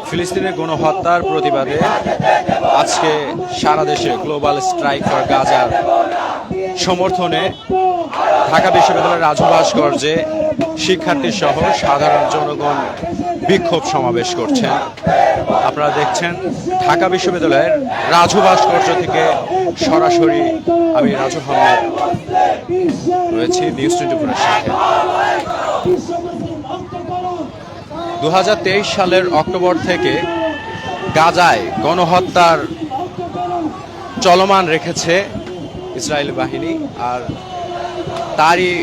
ফিলিস্তিনের গণহত্যার প্রতিবাদে আজকে সারা দেশে গ্লোবাল স্ট্রাইক ফর গাজার সমর্থনে ঢাকা বিশ্ববিদ্যালয়ের রাজু ভাস্কর্যে শিক্ষার্থী সহ সাধারণ জনগণ বিক্ষোভ সমাবেশ করছেন। আপনারা দেখছেন ঢাকা বিশ্ববিদ্যালয়ের রাজু ভাস্কর্য থেকে সরাসরি আমি রাজু আহমেদ রয়েছি নিউজ 24-এর সাথে। 2023 সালের অক্টোবর থেকে গাজায় গণহত্যার চলমান রেখেছে ইসরায়েলি বাহিনী, আর তারই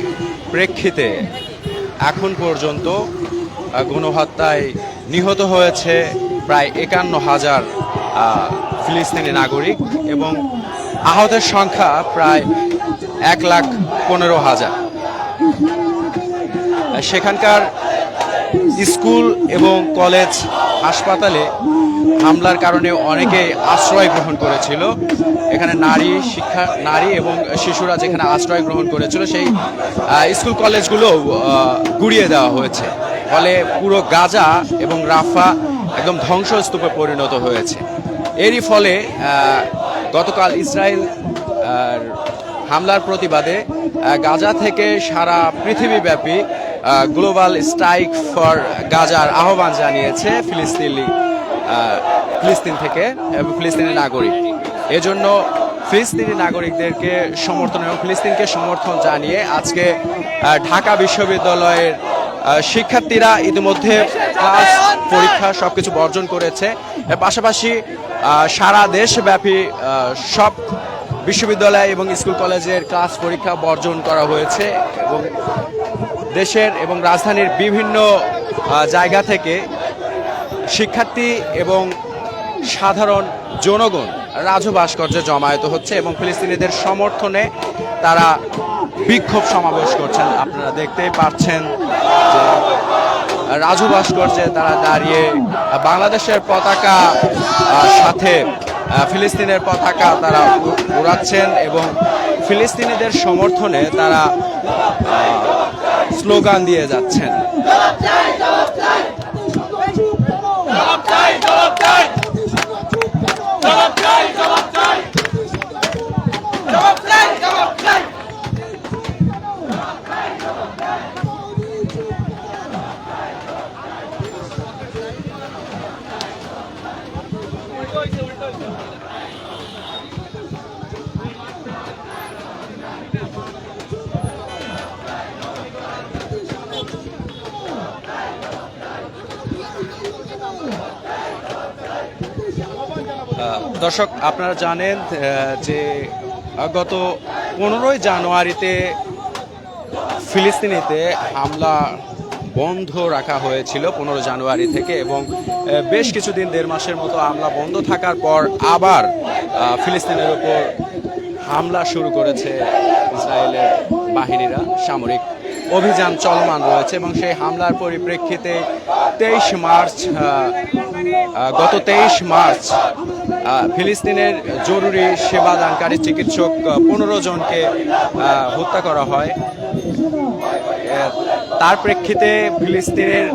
প্রেক্ষিতে এখন পর্যন্ত গণহত্যায় নিহত হয়েছে প্রায় 51,000 ফিলিস্তিনি নাগরিক এবং আহতের সংখ্যা প্রায় 1,15,000। সেখানকার স্কুল এবং কলেজ হাসপাতালে হামলার কারণে অনেকেই আশ্রয় গ্রহণ করেছিল। এখানে নারী এবং শিশুরা যেখানে আশ্রয় গ্রহণ করেছিল সেই স্কুল কলেজগুলো গুড়িয়ে দেওয়া হয়েছে। ফলে পুরো গাজা এবং রাফা একদম ধ্বংসস্তূপে পরিণত হয়েছে। এরই ফলে গতকাল ইসরায়েল হামলার প্রতিবাদে গাজা থেকে সারা পৃথিবীব্যাপী গ্লোবাল স্ট্রাইক ফর গাজার আহ্বান জানিয়েছে ফিলিস্তিন থেকে এবং ফিলিস্তিনি নাগরিক। এজন্য ফিলিস্তিনি নাগরিকদেরকে সমর্থন এবং ফিলিস্তিনকে সমর্থন জানিয়ে আজকে ঢাকা বিশ্ববিদ্যালয়ের শিক্ষার্থীরা ইতিমধ্যে ক্লাস পরীক্ষা সবকিছু বর্জন করেছে। এর পাশাপাশি সারা দেশব্যাপী সব বিশ্ববিদ্যালয় এবং স্কুল কলেজের ক্লাস পরীক্ষা বর্জন করা হয়েছে এবং দেশের এবং রাজধানীর বিভিন্ন জায়গা থেকে শিক্ষার্থী এবং সাধারণ জনগণ রাজু ভাস্কর্যে জমায়েত হচ্ছে এবং ফিলিস্তিনিদের সমর্থনে তারা বিক্ষোভ সমাবেশ করছেন। আপনারা দেখতেই পাচ্ছেন যে রাজু ভাস্কর্যে তারা দাঁড়িয়ে বাংলাদেশের পতাকা সাথে ফিলিস্তিনের পতাকা তারা উড়াচ্ছেন এবং ফিলিস্তিনিদের সমর্থনে তারা স্লোগান দিয়ে যাচ্ছেন। দর্শক, আপনারা জানেন যে গত 15ই জানুয়ারিতে ফিলিস্তিনিতে হামলা বন্ধ রাখা হয়েছিল 15 জানুয়ারি থেকে এবং বেশ কিছুদিন 1.5 মাসের মতো হামলা বন্ধ থাকার পর আবার ফিলিস্তিনের উপর হামলা শুরু করেছে ইসরায়েলের বাহিনীরা। সামরিক অভিযান চলমান রয়েছে এবং সেই হামলার পরিপ্রেক্ষিতে গত 23 মার্চ ফিলিস্তিনের জরুরি সেবাদানকারী চিকিৎসক 15 জনকে হত্যা করা হয়। তার প্রেক্ষিতে ফিলিস্তিনের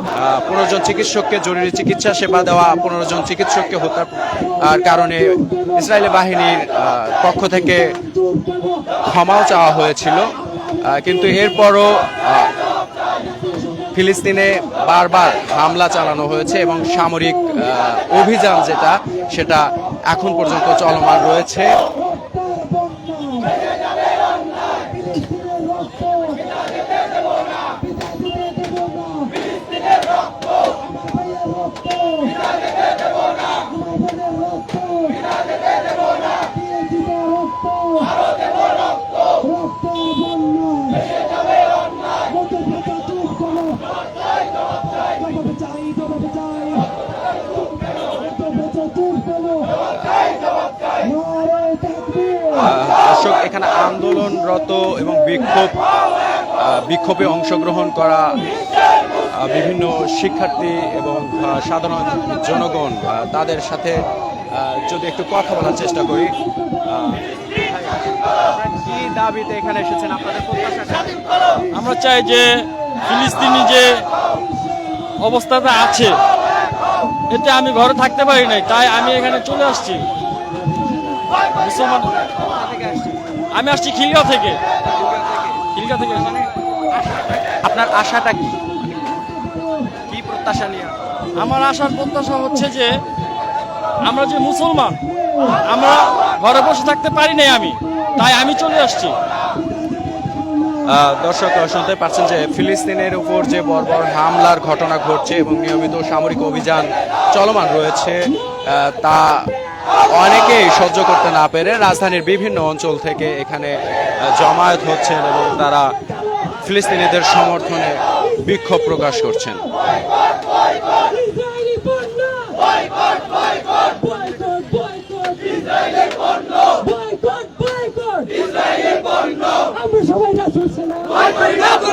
15 জন চিকিৎসককে জরুরি চিকিৎসা সেবা দেওয়া 15 জন চিকিৎসককে হত্যার কারণে ইসরায়েলি বাহিনীর পক্ষ থেকে ক্ষমাও চাওয়া হয়েছিল, কিন্তু এরপরও ফিলিস্তিনে বারবার হামলা চালানো হয়েছে এবং সামরিক অভিযান সেটা এখন পর্যন্ত চলমান রয়েছে। দর্শক, এখানে আন্দোলনরত এবং বিক্ষোভে অংশগ্রহণ করা বিভিন্ন শিক্ষার্থী এবং সাধারণ জনগণ তাদের সাথে যদি একটু কথা বলার চেষ্টা করি, কি দাবিতে এখানে এসেছেন, আপনাদের প্রত্যাশা কি? আমরা চাই যে ফিলিস্তিনি যে অবস্থাটা আছে, এতে আমি ঘরে থাকতে পারি নাই, তাই আমি এখানে চলে আসছি। মুসলমান, কোথা থেকে আসছেন? আমি আসছি খিলগাঁও থেকে। খিলগাঁও থেকে আসছি। আপনার আশাটা কি, কি প্রত্যাশা নিয়ে? আমার আশার প্রত্যাশা হচ্ছে যে আমরা যে মুসলমান, আমরা ঘরে বসে থাকতে পারি নাই আমি, তাই আমি চলে আসছি। দর্শক শুনতে পাচ্ছেন যে ফিলিস্তিনের উপর যে বর্বর হামলার ঘটনা ঘটছে এবং নিয়মিত সামরিক অভিযান চলমান রয়েছে, তা অনেকেই সহ্য করতে না পেরে রাজধানীর বিভিন্ন অঞ্চল থেকে এখানে জমায়েত হচ্ছেন এবং তারা ফিলিস্তিনিদের সমর্থনে বিক্ষোভ প্রকাশ করছেন। আমরা সবাই রাসূল সাল্লাল্লাহু আলাইহি ওয়াসাল্লাম